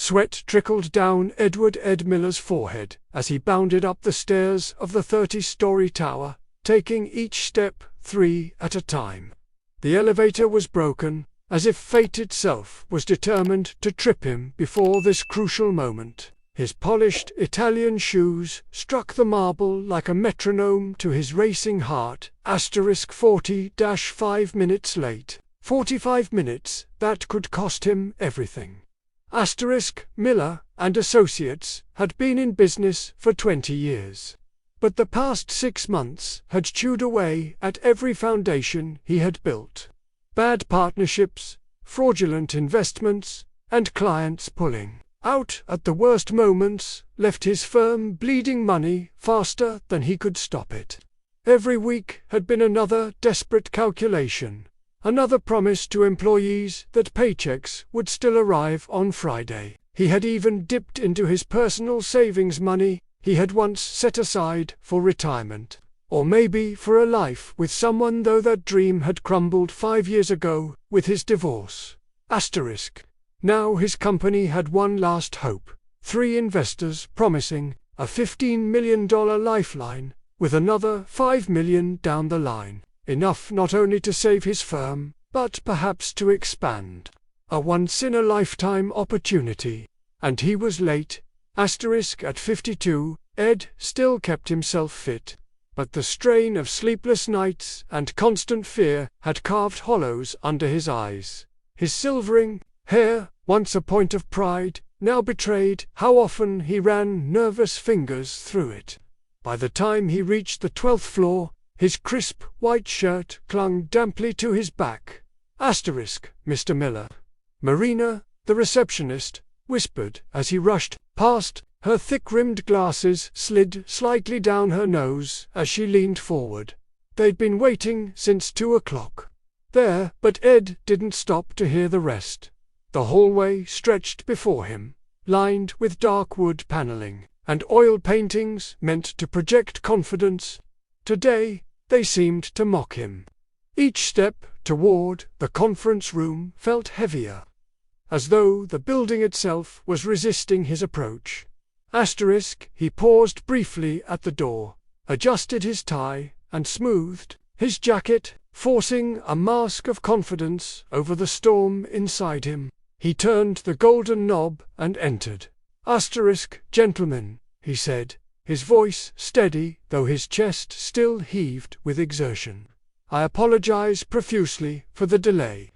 Sweat trickled down Edward Ed Miller's forehead as he bounded up the stairs of the 30-story tower, taking each step 3 at a time. The elevator was broken, as if fate itself was determined to trip him before this crucial moment. His polished Italian shoes struck the marble like a metronome to his racing heart. 40-5 minutes late. 45 minutes that could cost him everything. Miller and Associates had been in business for 20 years. But the past 6 months had chewed away at every foundation he had built. Bad partnerships, fraudulent investments, and clients pulling out at the worst moments left his firm bleeding money faster than he could stop it. Every week had been another desperate calculation, another promise to employees that paychecks would still arrive on Friday. He had even dipped into his personal savings money he had once set aside for retirement, or maybe for a life with someone, though that dream had crumbled 5 years ago with his divorce. Now his company had one last hope, 3 investors promising a $15 million lifeline, with another $5 million down the line, enough not only to save his firm, but perhaps to expand. A once-in-a-lifetime opportunity. And he was late. At 52, Ed still kept himself fit, but the strain of sleepless nights and constant fear had carved hollows under his eyes. His silvering hair, once a point of pride, now betrayed how often he ran nervous fingers through it. By the time he reached the 12th floor, his crisp white shirt clung damply to his back. Mr. Miller. Marina, the receptionist, whispered as he rushed past. Her thick-rimmed glasses slid slightly down her nose as she leaned forward. They'd been waiting since 2 o'clock. There, but Ed didn't stop to hear the rest. The hallway stretched before him, lined with dark wood paneling and oil paintings meant to project confidence. Today, they seemed to mock him. Each step toward the conference room felt heavier, as though the building itself was resisting his approach. He paused briefly at the door, adjusted his tie, and smoothed his jacket, forcing a mask of confidence over the storm inside him. He turned the golden knob and entered. Gentlemen, he said, his voice steady though his chest still heaved with exertion. I apologize profusely for the delay.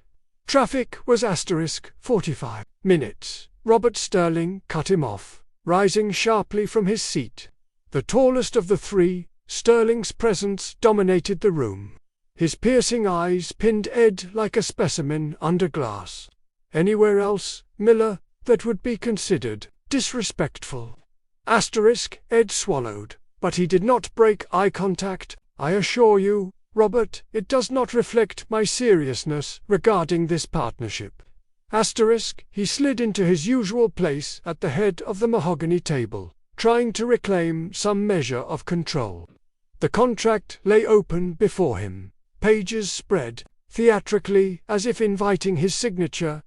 Traffic was 45 minutes. Robert Sterling cut him off, rising sharply from his seat. The tallest of the 3, Sterling's presence dominated the room. His piercing eyes pinned Ed like a specimen under glass. Anywhere else, Miller, that would be considered disrespectful. Ed swallowed, but he did not break eye contact. I assure you, Robert, it does not reflect my seriousness regarding this partnership. He slid into his usual place at the head of the mahogany table, trying to reclaim some measure of control. The contract lay open before him, pages spread, theatrically as if inviting his signature.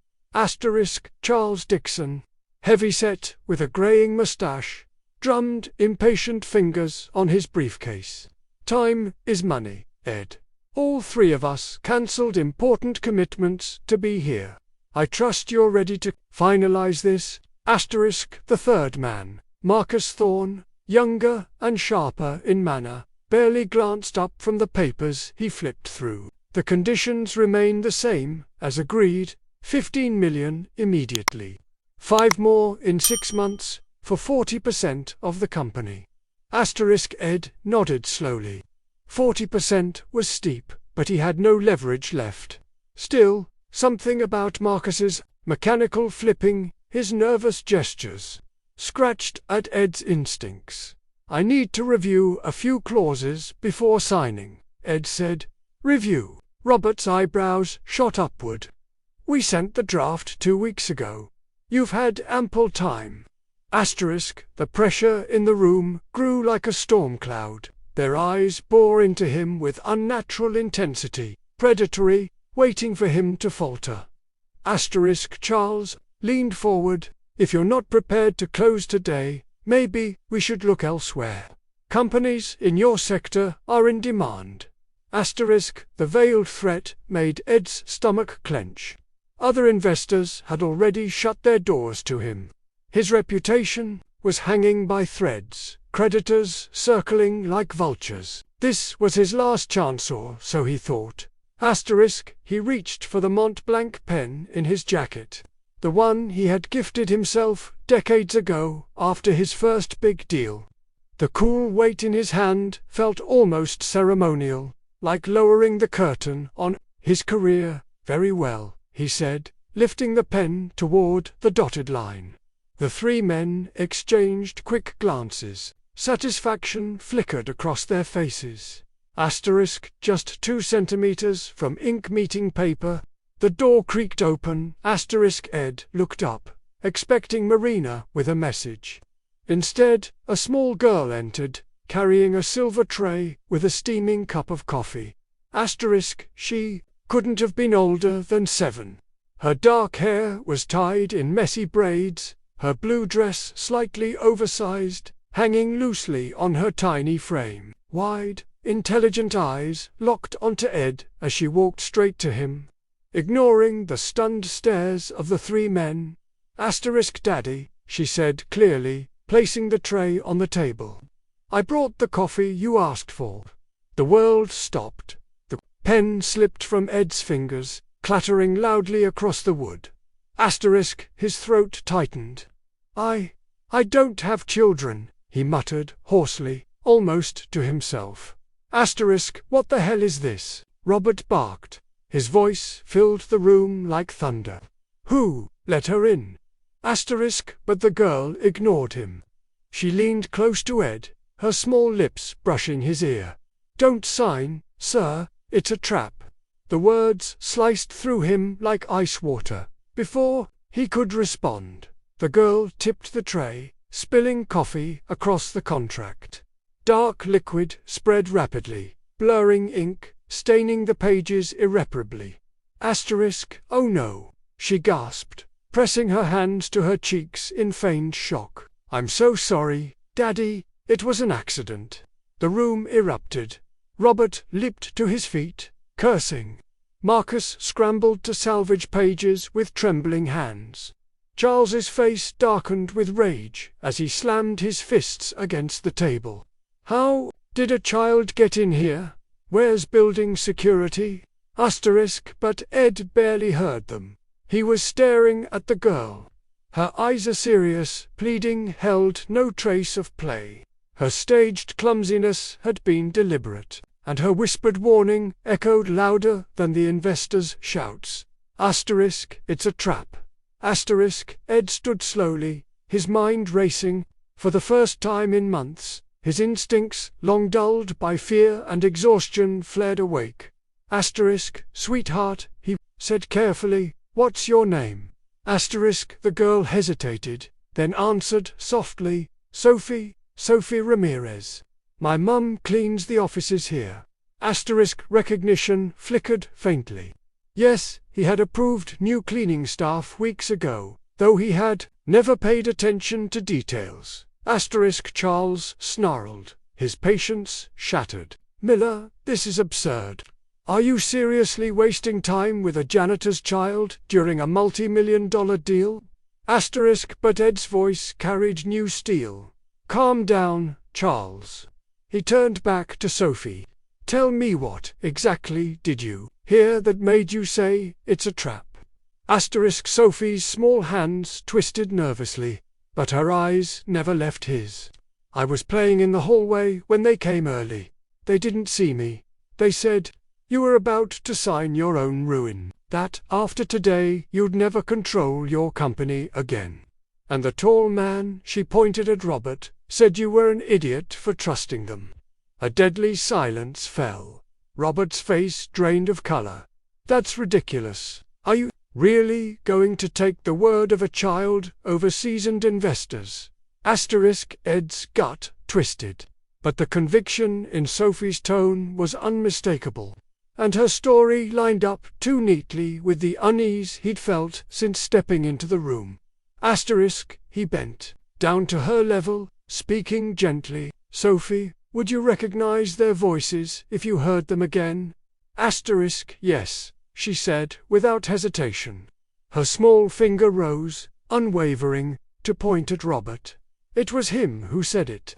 Charles Dixon, heavy-set with a graying mustache, drummed impatient fingers on his briefcase. Time is money, Ed. All 3 of us cancelled important commitments to be here. I trust you're ready to finalize this. The 3rd man, Marcus Thorne, younger and sharper in manner, barely glanced up from the papers he flipped through. The conditions remain the same, as agreed, 15 million immediately. 5 more in 6 months, for 40% of the company. Ed nodded slowly. 40% was steep, but he had no leverage left. Still, something about Marcus's mechanical flipping, his nervous gestures, scratched at Ed's instincts. I need to review a few clauses before signing, Ed said. Review. Robert's eyebrows shot upward. We sent the draft 2 weeks ago. You've had ample time. The pressure in the room grew like a storm cloud. Their eyes bore into him with unnatural intensity, predatory, waiting for him to falter. Charles leaned forward, If you're not prepared to close today, maybe we should look elsewhere. Companies in your sector are in demand. Asterisk, the veiled threat made Ed's stomach clench. Other investors had already shut their doors to him. His reputation was hanging by threads, creditors circling like vultures. This was his last chance, or so he thought. Asterisk, he reached for the Mont Blanc pen in his jacket. The one he had gifted himself decades ago after his first big deal. The cool weight in his hand felt almost ceremonial, like lowering the curtain on his career. Very well, he said, lifting the pen toward the dotted line. The three men exchanged quick glances. Satisfaction flickered across their faces. Asterisk, just 2 centimeters from ink meeting paper. The door creaked open. Asterisk, Ed looked up, expecting Marina with a message. Instead, a small girl entered, carrying a silver tray with a steaming cup of coffee. Asterisk, she couldn't have been older than 7. Her dark hair was tied in messy braids, her blue dress slightly oversized, hanging loosely on her tiny frame. Wide, intelligent eyes locked onto Ed as she walked straight to him, ignoring the stunned stares of the three men. Asterisk, Daddy, she said clearly, placing the tray on the table. I brought the coffee you asked for. The world stopped. The pen slipped from Ed's fingers, clattering loudly across the wood. Asterisk, his throat tightened. I don't have children, he muttered hoarsely, almost to himself. Asterisk, what the hell is this? Robert barked. His voice filled the room like thunder. Who let her in? Asterisk, but the girl ignored him. She leaned close to Ed, her small lips brushing his ear. Don't sign, sir, it's a trap. The words sliced through him like ice water. Before he could respond, the girl tipped the tray, spilling coffee across the contract. Dark liquid spread rapidly, blurring ink, staining the pages irreparably. Asterisk, oh no, she gasped, pressing her hands to her cheeks in feigned shock. I'm so sorry, Daddy, it was an accident. The room erupted. Robert leaped to his feet, cursing. Marcus scrambled to salvage pages with trembling hands. Charles's face darkened with rage as he slammed his fists against the table. How did a child get in here? Where's building security? Asterisk, but Ed barely heard them. He was staring at the girl. Her eyes, a serious, pleading, held no trace of play. Her staged clumsiness had been deliberate, and her whispered warning echoed louder than the investors' shouts. Asterisk, it's a trap. Asterisk, Ed stood slowly, his mind racing. For the first time in months, his instincts, long dulled by fear and exhaustion, flared awake. Asterisk, sweetheart, he said carefully, what's your name? Asterisk, the girl hesitated, then answered softly, Sophie Ramirez. My mum cleans the offices here. Asterisk, recognition flickered faintly. Yes, he had approved new cleaning staff weeks ago, though he had never paid attention to details. Asterisk, Charles snarled, his patience shattered. Miller, this is absurd. Are you seriously wasting time with a janitor's child during a multi-million-dollar deal? Asterisk, but Ed's voice carried new steel. Calm down, Charles. He turned back to Sophie. Tell me, what exactly did you hear that made you say it's a trap? Asterisk, Sophie's small hands twisted nervously, but her eyes never left his. I was playing in the hallway when they came early. They didn't see me. They said you were about to sign your own ruin, that after today you'd never control your company again. And the tall man, she pointed at Robert, said you were an idiot for trusting them. A deadly silence fell. Robert's face drained of color. That's ridiculous. Are you really going to take the word of a child over seasoned investors? Asterisk, Ed's gut twisted. But the conviction in Sophie's tone was unmistakable, and her story lined up too neatly with the unease he'd felt since stepping into the room. Asterisk, he bent down to her level, speaking gently. Sophie, would you recognize their voices if you heard them again? Asterisk, yes, she said without hesitation. Her small finger rose, unwavering, to point at Robert. It was him who said it.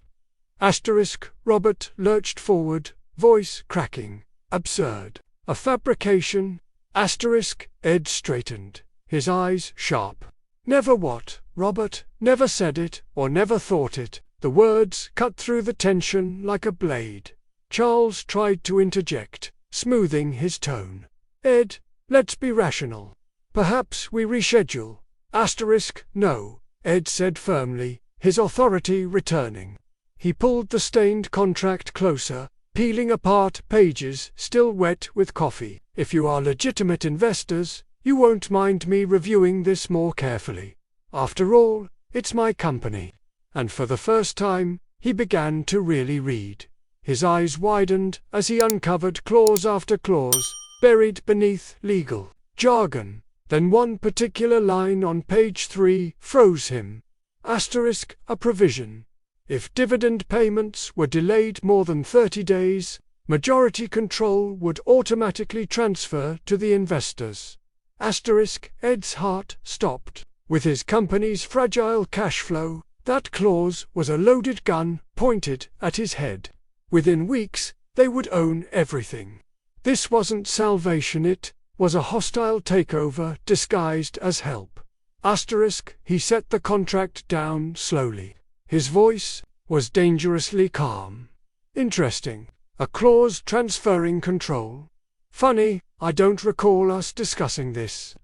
Asterisk, Robert lurched forward, voice cracking. Absurd. A fabrication. Asterisk, Ed straightened, his eyes sharp. Never what, Robert? Never said it, or never thought it. The words cut through the tension like a blade. Charles tried to interject, smoothing his tone. Ed, let's be rational. Perhaps we reschedule. Asterisk, no, Ed said firmly, his authority returning. He pulled the stained contract closer, peeling apart pages still wet with coffee. If you are legitimate investors, you won't mind me reviewing this more carefully. After all, it's my company. And for the first time, he began to really read. His eyes widened as he uncovered clause after clause, buried beneath legal jargon. Then one particular line on page 3 froze him. Asterisk, a provision. If dividend payments were delayed more than 30 days, majority control would automatically transfer to the investors. Asterisk, Ed's heart stopped. With his company's fragile cash flow, that clause was a loaded gun pointed at his head. Within weeks, they would own everything. This wasn't salvation, it was a hostile takeover disguised as help. Asterisk, he set the contract down slowly. His voice was dangerously calm. Interesting. A clause transferring control. Funny, I don't recall us discussing this.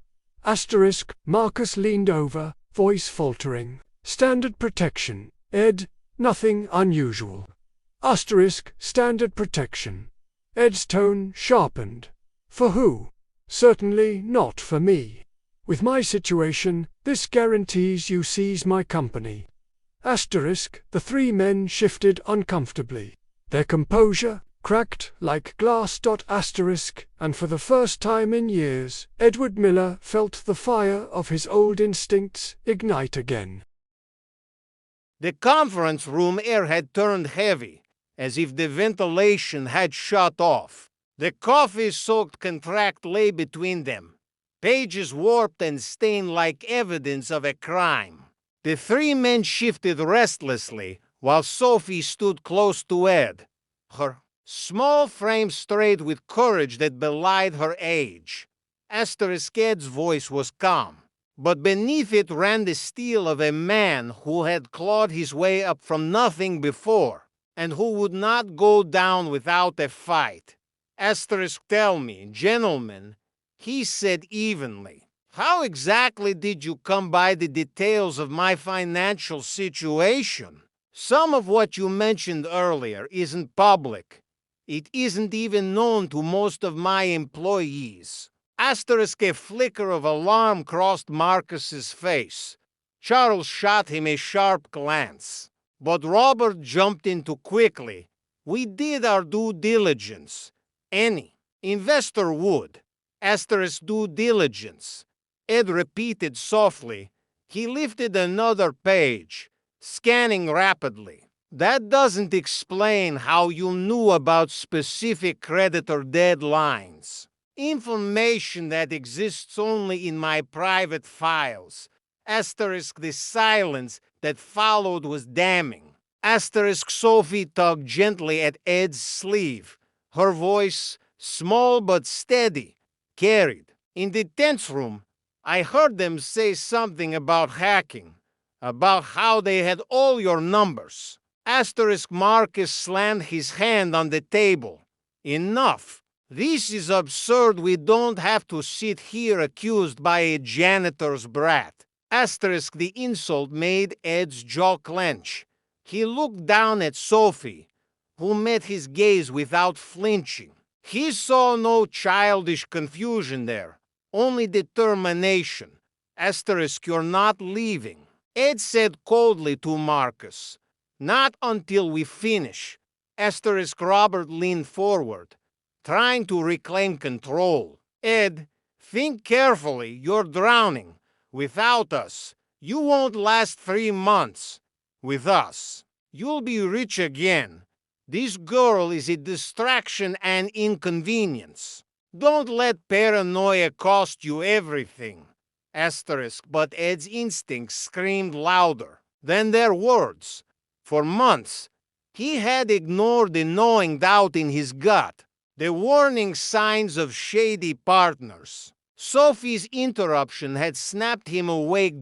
Asterisk, Marcus leaned over, voice faltering. Standard protection, Ed, nothing unusual. Asterisk, standard protection. Ed's tone sharpened. For who? Certainly not for me. With my situation, this guarantees you seize my company. Asterisk, the three men shifted uncomfortably. Their composure cracked like glass. Asterisk, and for the first time in years, Edward Miller felt the fire of his old instincts ignite again. The conference room air had turned heavy, as if the ventilation had shut off. The coffee-soaked contract lay between them, pages warped and stained like evidence of a crime. The three men shifted restlessly, while Sophie stood close to Ed, her small frame straight with courage that belied her age. Asterisk, Ed's voice was calm, but beneath it ran the steel of a man who had clawed his way up from nothing before, and who would not go down without a fight. Asterisk, tell me, gentlemen, he said evenly, how exactly did you come by the details of my financial situation? Some of what you mentioned earlier isn't public. It isn't even known to most of my employees. Asterisk, a flicker of alarm crossed Marcus's face. Charles shot him a sharp glance, but Robert jumped in too quickly. We did our due diligence. Any investor would. Asterisk, due diligence. Ed repeated softly. He lifted another page, scanning rapidly. That doesn't explain how you knew about specific creditor deadlines. Information that exists only in my private files. Asterisk, the silence that followed was damning. Asterisk, Sophie tugged gently at Ed's sleeve. Her voice, small but steady, carried. In the tense room, I heard them say something about hacking, about how they had all your numbers. Asterisk, Marcus slammed his hand on the table. Enough. This is absurd. We don't have to sit here accused by a janitor's brat. Asterisk, the insult made Ed's jaw clench. He looked down at Sophie, who met his gaze without flinching. He saw no childish confusion there, only determination. Asterisk, you're not leaving. Ed said coldly to Marcus, not until we finish. Asterisk, Robert leaned forward, trying to reclaim control. Ed, think carefully, you're drowning. Without us, You won't last 3 months with us. You'll be rich again. This girl is a distraction and inconvenience. Don't let paranoia cost you everything. Asterisk, but Ed's instincts screamed louder than their words. For months, he had ignored the gnawing doubt in his gut, the warning signs of shady partners. Sophie's interruption had snapped him awake.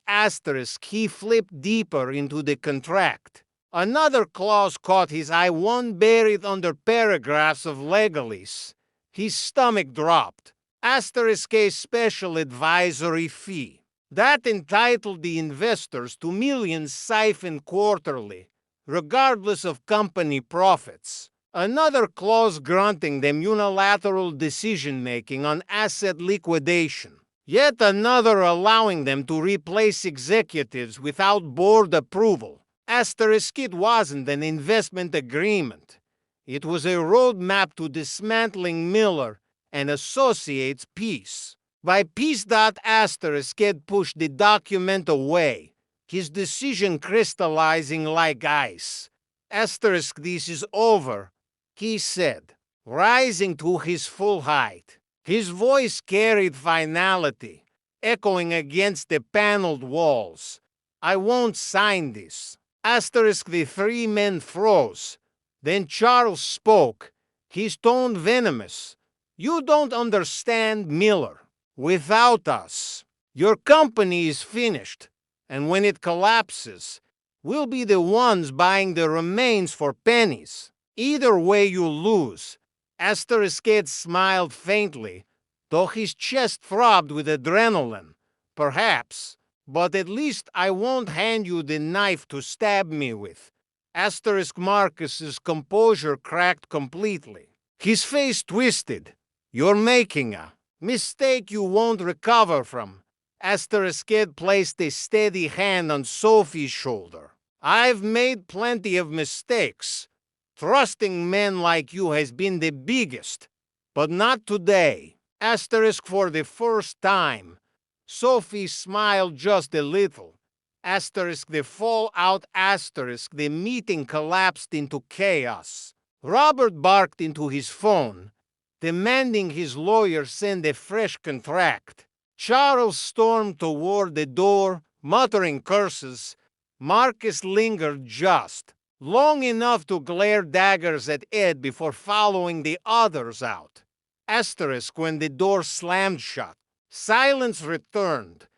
Asterisk, he flipped deeper into the contract. Another clause caught his eye, one buried under paragraphs of legalese. His stomach dropped. Asterisk, a special advisory fee that entitled the investors to millions siphoned quarterly, regardless of company profits. Another clause granting them unilateral decision-making on asset liquidation. Yet another allowing them to replace executives without board approval. Asterisk, it wasn't an investment agreement. It was a roadmap to dismantling Miller and Associates piece by piece. Asterisk, Ed pushed the document away, his decision crystallizing like ice. Asterisk, this is over, he said, rising to his full height. His voice carried finality, echoing against the paneled walls. I won't sign this. Asterisk, the three men froze. Then Charles spoke, his tone venomous. You don't understand, Miller. Without us, your company is finished, and when it collapses, we'll be the ones buying the remains for pennies. Either way, you'll lose. Asterisk, Ed smiled faintly, though his chest throbbed with adrenaline. Perhaps, but at least I won't hand you the knife to stab me with. Asterisk, Marcus's composure cracked completely. His face twisted. You're making a mistake you won't recover from. Asterisk, Ed placed a steady hand on Sophie's shoulder. I've made plenty of mistakes. Trusting men like you has been the biggest, but not today. Asterisk, for the first time, Sophie smiled just a little. Asterisk, the fallout. Asterisk, the meeting collapsed into chaos. Robert barked into his phone, demanding his lawyer send a fresh contract. Charles stormed toward the door, muttering curses. Marcus lingered just long enough to glare daggers at Ed before following the others out. Asterisk, when the door slammed shut, silence returned,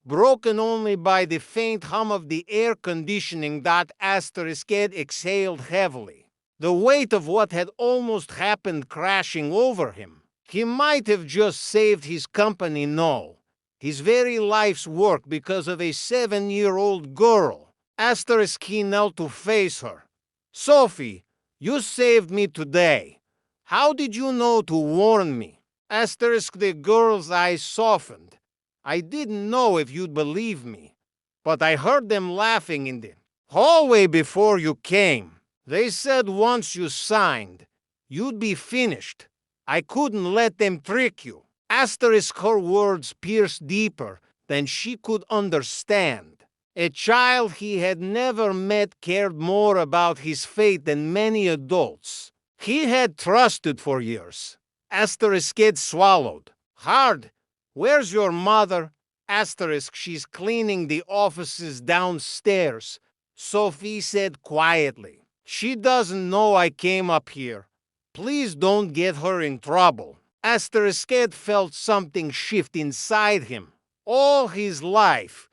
broken only by the faint hum of the air conditioning. Asterisk, Ed exhaled heavily, the weight of what had almost happened crashing over him. He might have just saved his company, no, his very life's work, because of a 7-year-old girl. Asterisk, he knelt to face her. Sophie, you saved me today. How did you know to warn me? Asterisk, the girl's eyes softened. I didn't know if you'd believe me, but I heard them laughing in the hallway before you came. They said once you signed, you'd be finished. I couldn't let them trick you. Asterisk, her words pierced deeper than she could understand. A child he had never met cared more about his fate than many adults he had trusted for years. Asterisk, Ed swallowed hard. Where's your mother? Asterisk, she's cleaning the offices downstairs, Sophie said quietly. She doesn't know I came up here. Please don't get her in trouble. Asterisk, Ed felt something shift inside him. All his life,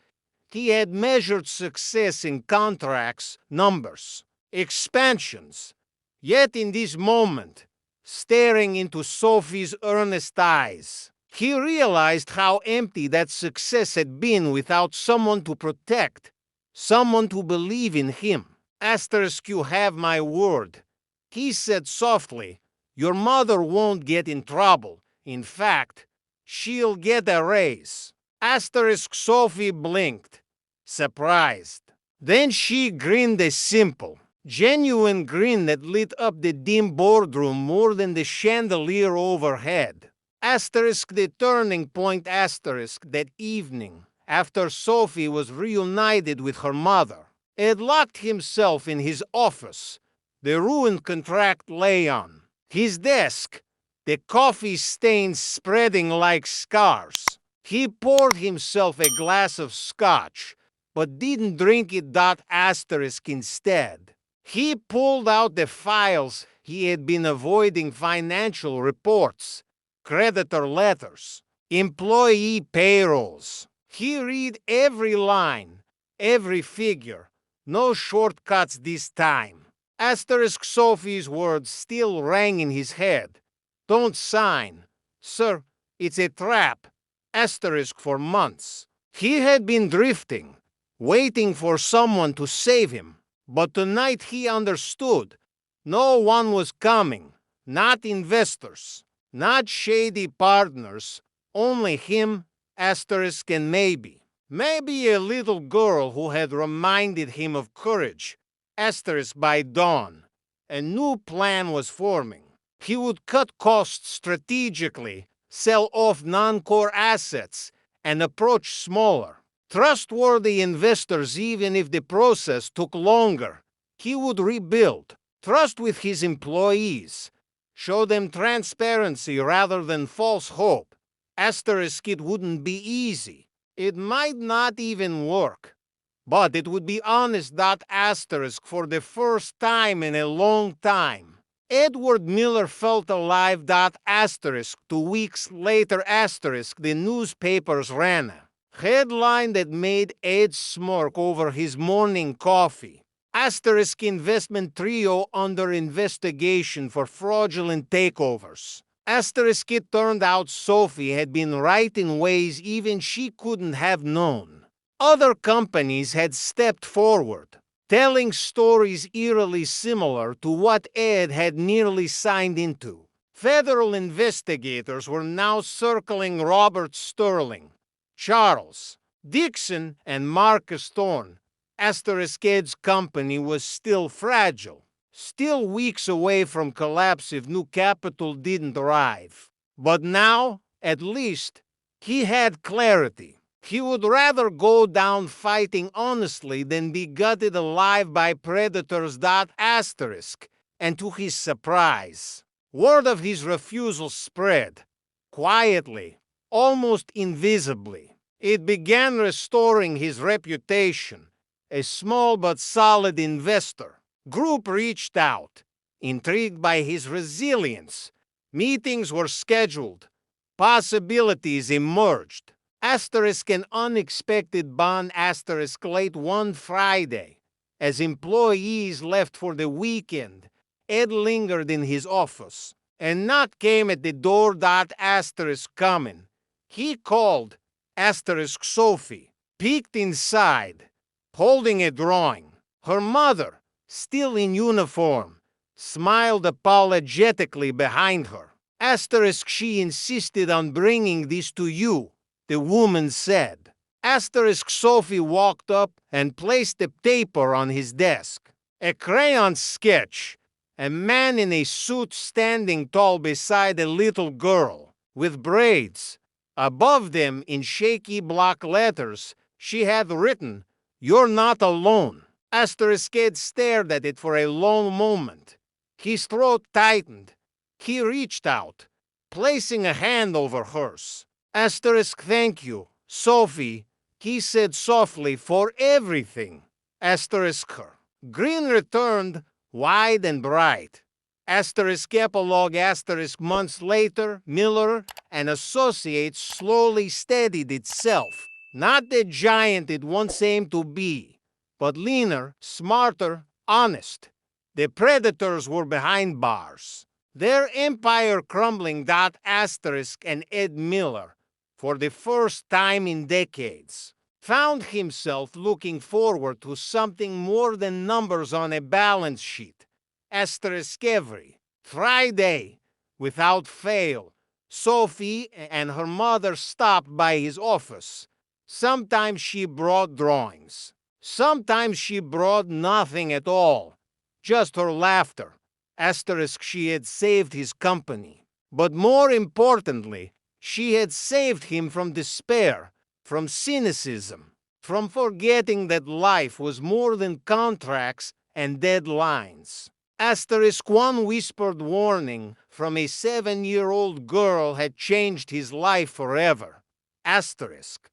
he had measured success in contracts, numbers, expansions. Yet in this moment, staring into Sophie's earnest eyes, he realized how empty that success had been without someone to protect, someone to believe in him. Asterisk, you have my word, he said softly. Your mother won't get in trouble. In fact, she'll get a raise. Asterisk, Sophie blinked, surprised. Then she grinned, a simple, genuine grin that lit up the dim boardroom more than the chandelier overhead. Asterisk, the turning point. Asterisk, that evening, after Sophie was reunited with her mother. Ed locked himself in his office. The ruined contract lay on his desk, the coffee stains spreading like scars. He poured himself a glass of scotch, but didn't drink it. Instead, he pulled out the files he had been avoiding: financial reports, creditor letters, employee payrolls. He read every line, every figure. No shortcuts this time. Sophie's words still rang in his head. Don't sign. Sir, it's a trap. For months. He had been drifting, waiting for someone to save him. But tonight he understood. No one was coming. Not investors. Not shady partners. Only him, and maybe a little girl who had reminded him of courage. By dawn, a new plan was forming. He would cut costs strategically, sell off non-core assets, and approach smaller, trustworthy investors even if the process took longer. He would rebuild trust with his employees, show them transparency rather than false hope. It wouldn't be easy. It might not even work. But it would be honest. For the first time in a long time, Edward Miller felt alive. 2 weeks later, the newspapers ran a headline that made Ed smirk over his morning coffee. Investment trio under investigation for fraudulent takeovers. It turned out Sophie had been right in ways even she couldn't have known. Other companies had stepped forward, telling stories eerily similar to what Ed had nearly signed into. Federal investigators were now circling Robert Sterling, Charles Dixon, and Marcus Thorne. Ed's company was still fragile, still weeks away from collapse if new capital didn't arrive. But now, at least, he had clarity. He would rather go down fighting honestly than be gutted alive by predators. And to his surprise, word of his refusal spread, quietly, almost invisibly. It began restoring his reputation. A small but solid investor group reached out, intrigued by his resilience. Meetings were scheduled. Possibilities emerged. An unexpected bond late one Friday. As employees left for the weekend, Ed lingered in his office. A knock came at the door. Coming. He called. Sophie peeked inside, holding a drawing. Her mother, still in uniform, smiled apologetically behind her. She insisted on bringing this to you, the woman said. Sophie walked up and placed the paper on his desk. A crayon sketch. A man in a suit standing tall beside a little girl with braids. Above them, in shaky block letters, she had written, "You're not alone." Ed stared at it for a long moment. His throat tightened. He reached out, placing a hand over hers. Thank you, Sophie, he said softly, for everything. Her grin returned, wide and bright. Epilogue. Months later, Miller and Associates slowly steadied itself. Not the giant it once aimed to be, but leaner, smarter, honest. The predators were behind bars, their empire crumbling. And Ed Miller, for the first time in decades, found himself looking forward to something more than numbers on a balance sheet. Every Friday, without fail, Sophie and her mother stopped by his office. Sometimes she brought drawings. Sometimes she brought nothing at all, just her laughter. She had saved his company. But more importantly, she had saved him from despair, from cynicism, from forgetting that life was more than contracts and deadlines. Asterisk, one whispered warning from a 7-year-old girl had changed his life forever. Asterisk.